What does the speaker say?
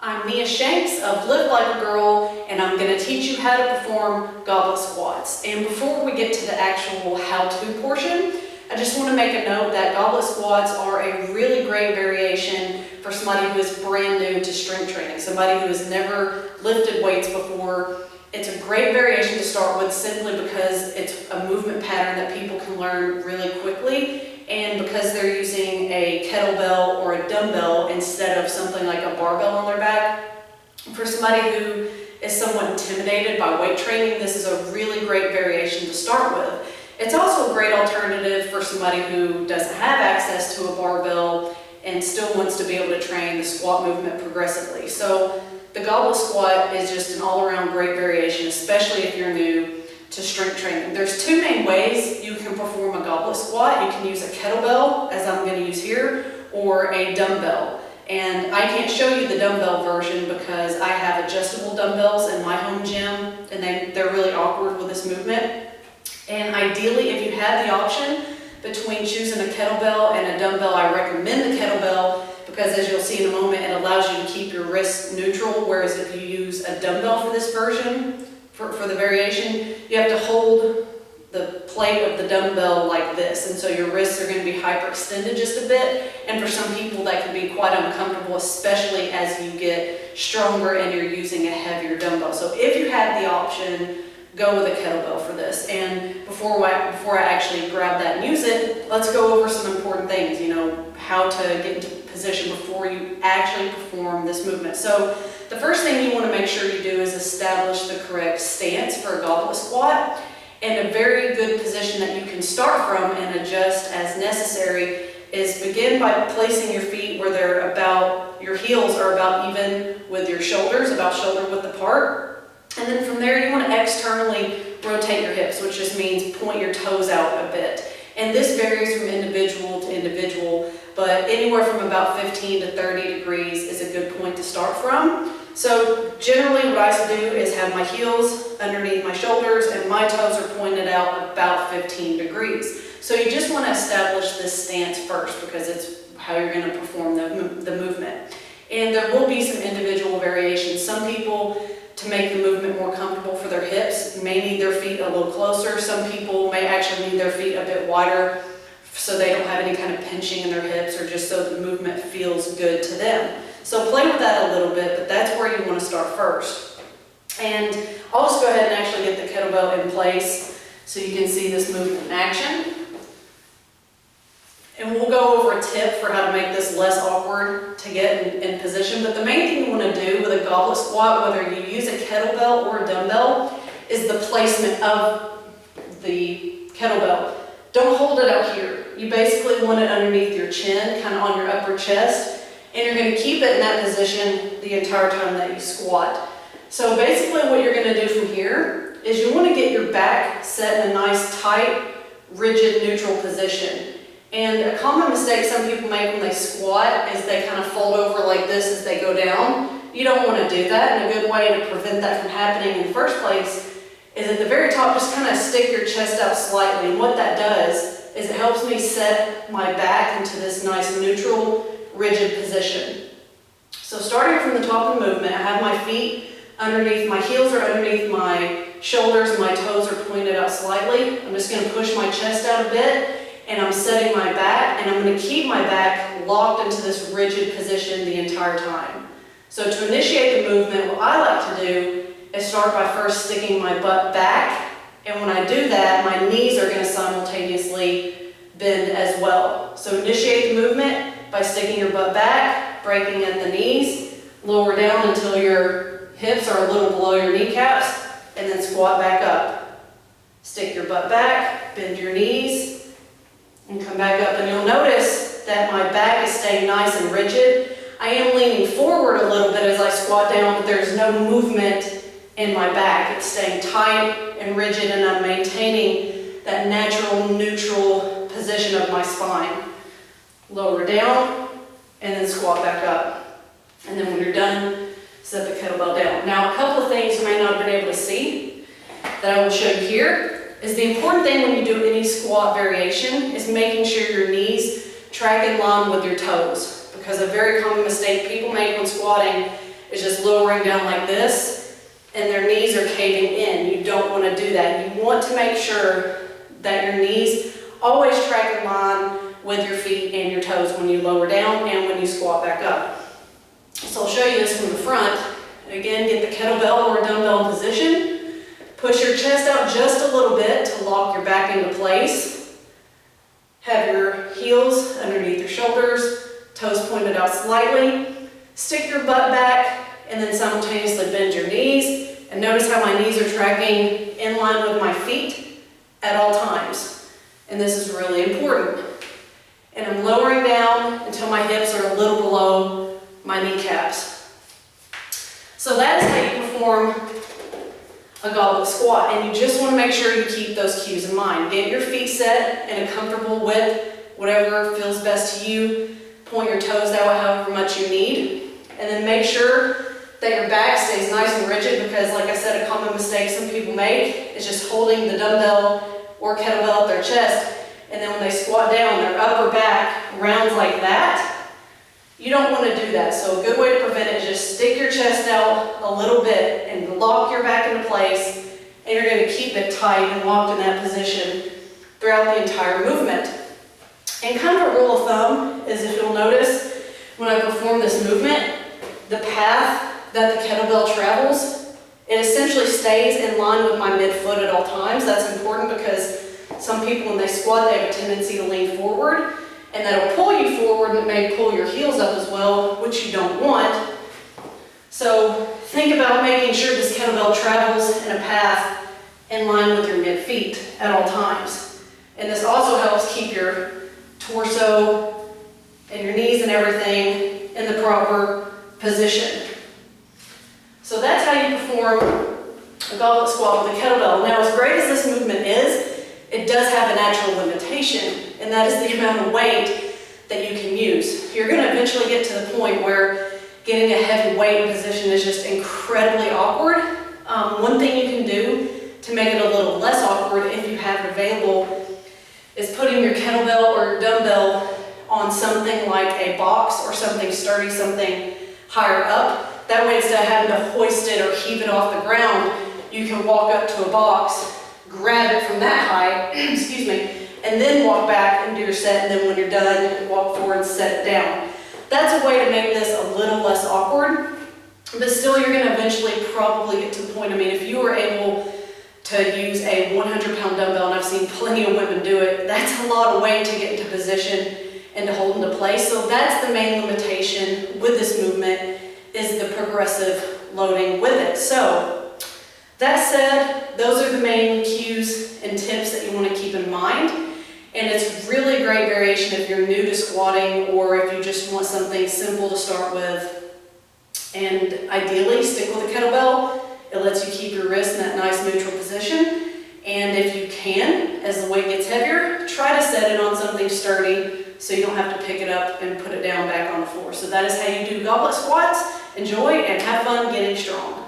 I'm Shanks of Live Like a Girl, and I'm going to teach you how to perform goblet squats. And before we get to the actual how-to portion, I just want to make a note that goblet squats are a really great variation for somebody who is brand new to strength training, somebody who has never lifted weights before. It's a great variation to start with simply because it's a movement pattern that people can learn really quickly, and because they're using a kettlebell or a dumbbell instead of something like a barbell on their back. For somebody who is somewhat intimidated by weight training, this is a really great variation to start with. It's also a great alternative for somebody who doesn't have access to a barbell and still wants to be able to train the squat movement progressively. So the goblet squat is just an all-around great variation, especially if you're new to strength training. There's two main ways you can perform a goblet squat. You can use a kettlebell, as I'm going to use here, or a dumbbell. And I can't show you the dumbbell version because I have adjustable dumbbells in my home gym, and they're really awkward with this movement. And ideally, if you have the option between choosing a kettlebell and a dumbbell, I recommend the kettlebell because, as you'll see in a moment, it allows you to keep your wrists neutral, whereas if you use a dumbbell for this version, for the variation, you have to hold the plate of the dumbbell like this, and so your wrists are going to be hyperextended just a bit, and for some people that can be quite uncomfortable, especially as you get stronger and you're using a heavier dumbbell. So if you have the option, go with a kettlebell for this. And before I actually grab that and use it, let's go over some important things, how to get into position before you actually perform this movement. So the first thing you want to make sure you do is establish the correct stance for a goblet squat. And a very good position that you can start from and adjust as necessary is begin by placing your feet where your heels are about even with your shoulders, about shoulder width apart. And then from there, you want to externally rotate your hips, which just means point your toes out a bit. And this varies from individual to individual, but anywhere from about 15 to 30 degrees is a good point to start from. So generally what I do is have my heels underneath my shoulders and my toes are pointed out about 15 degrees. So you just want to establish this stance first because it's how you're going to perform the movement. And there will be some individual variations. Some people, to make the movement more comfortable for their hips, may need their feet a little closer. Some people may actually need their feet a bit wider so they don't have any kind of pinching in their hips or just so the movement feels good to them. So play with that a little bit, but that's where you want to start first. And I'll just go ahead and actually get the kettlebell in place so you can see this movement in action. And we'll go over a tip for how to make this less awkward to get in position. But the main thing you want to do with a goblet squat, whether you use a kettlebell or a dumbbell, is the placement of the kettlebell. Don't hold it out here. You basically want it underneath your chin, kind of on your upper chest. And you're going to keep it in that position the entire time that you squat. So basically what you're going to do from here is you want to get your back set in a nice, tight, rigid, neutral position. And a common mistake some people make when they squat is they kind of fold over like this as they go down. You don't want to do that, and a good way to prevent that from happening in the first place is at the very top, just kind of stick your chest out slightly. And what that does is it helps me set my back into this nice, neutral, rigid position. So starting from the top of the movement, I have my feet underneath, my heels are underneath my shoulders and my toes are pointed out slightly. I'm just going to push my chest out a bit and I'm setting my back, and I'm going to keep my back locked into this rigid position the entire time. So to initiate the movement, what I like to do is start by first sticking my butt back, and when I do that, my knees are going to simultaneously bend as well. So initiate the movement by sticking your butt back, breaking at the knees, lower down until your hips are a little below your kneecaps, and then squat back up. Stick your butt back, bend your knees, and come back up. And you'll notice that my back is staying nice and rigid. I am leaning forward a little bit as I squat down, but there's no movement in my back. It's staying tight and rigid, and I'm maintaining that natural, neutral position of my spine. Lower down, and then squat back up. And then when you're done, set the kettlebell down. Now, a couple of things you may not have been able to see that I will show you here is the important thing when you do any squat variation is making sure your knees track in line with your toes. Because a very common mistake people make when squatting is just lowering down like this, and their knees are caving in. You don't want to do that. You want to make sure that your knees always track in line with your feet and your toes when you lower down and when you squat back up. So I'll show you this from the front. Again, get the kettlebell or dumbbell in position. Push your chest out just a little bit to lock your back into place. Have your heels underneath your shoulders, toes pointed out slightly. Stick your butt back and then simultaneously bend your knees. And notice how my knees are tracking in line with my feet at all times. And this is really important. And I'm lowering down until my hips are a little below my kneecaps. So that is how you perform a goblet squat. And you just want to make sure you keep those cues in mind. Get your feet set in a comfortable width, whatever feels best to you. Point your toes out however much you need. And then make sure that your back stays nice and rigid, because like I said, a common mistake some people make is just holding the dumbbell or kettlebell up their chest, and then when they squat down, their upper back rounds like that. You don't want to do that. So a good way to prevent it is just stick your chest out a little bit and lock your back into place, and you're going to keep it tight and locked in that position throughout the entire movement. And kind of a rule of thumb is, if you'll notice, when I perform this movement, the path that the kettlebell travels, it essentially stays in line with my midfoot at all times. That's important because some people, when they squat, they have a tendency to lean forward, and that'll pull you forward, and it may pull your heels up as well, which you don't want. So think about making sure this kettlebell travels in a path in line with your mid-feet at all times. And this also helps keep your torso and your knees and everything in the proper position. So that's how you perform a goblet squat with a kettlebell. Now, as great as this movement is, it does have a natural limitation, and that is the amount of weight that you can use. You're going to eventually get to the point where getting a heavy weight in position is just incredibly awkward. One thing you can do to make it a little less awkward, if you have it available, is putting your kettlebell or dumbbell on something like a box or something sturdy, something higher up. That way, instead of having to hoist it or heave it off the ground, you can walk up to a box, grab it from that height, excuse me, and then walk back and do your set, and then when you're done, walk forward and set it down. That's a way to make this a little less awkward, but still you're going to eventually probably get to the point. I mean, if you were able to use a 100-pound dumbbell, and I've seen plenty of women do it, that's a lot of weight to get into position and to hold into place. So that's the main limitation with this movement, is the progressive loading with it. So that said, those are the main cues and tips that you want to keep in mind. And it's really a great variation if you're new to squatting, or if you just want something simple to start with. And ideally, stick with a kettlebell. It lets you keep your wrist in that nice neutral position. And if you can, as the weight gets heavier, try to set it on something sturdy so you don't have to pick it up and put it down back on the floor. So that is how you do goblet squats. Enjoy and have fun getting strong.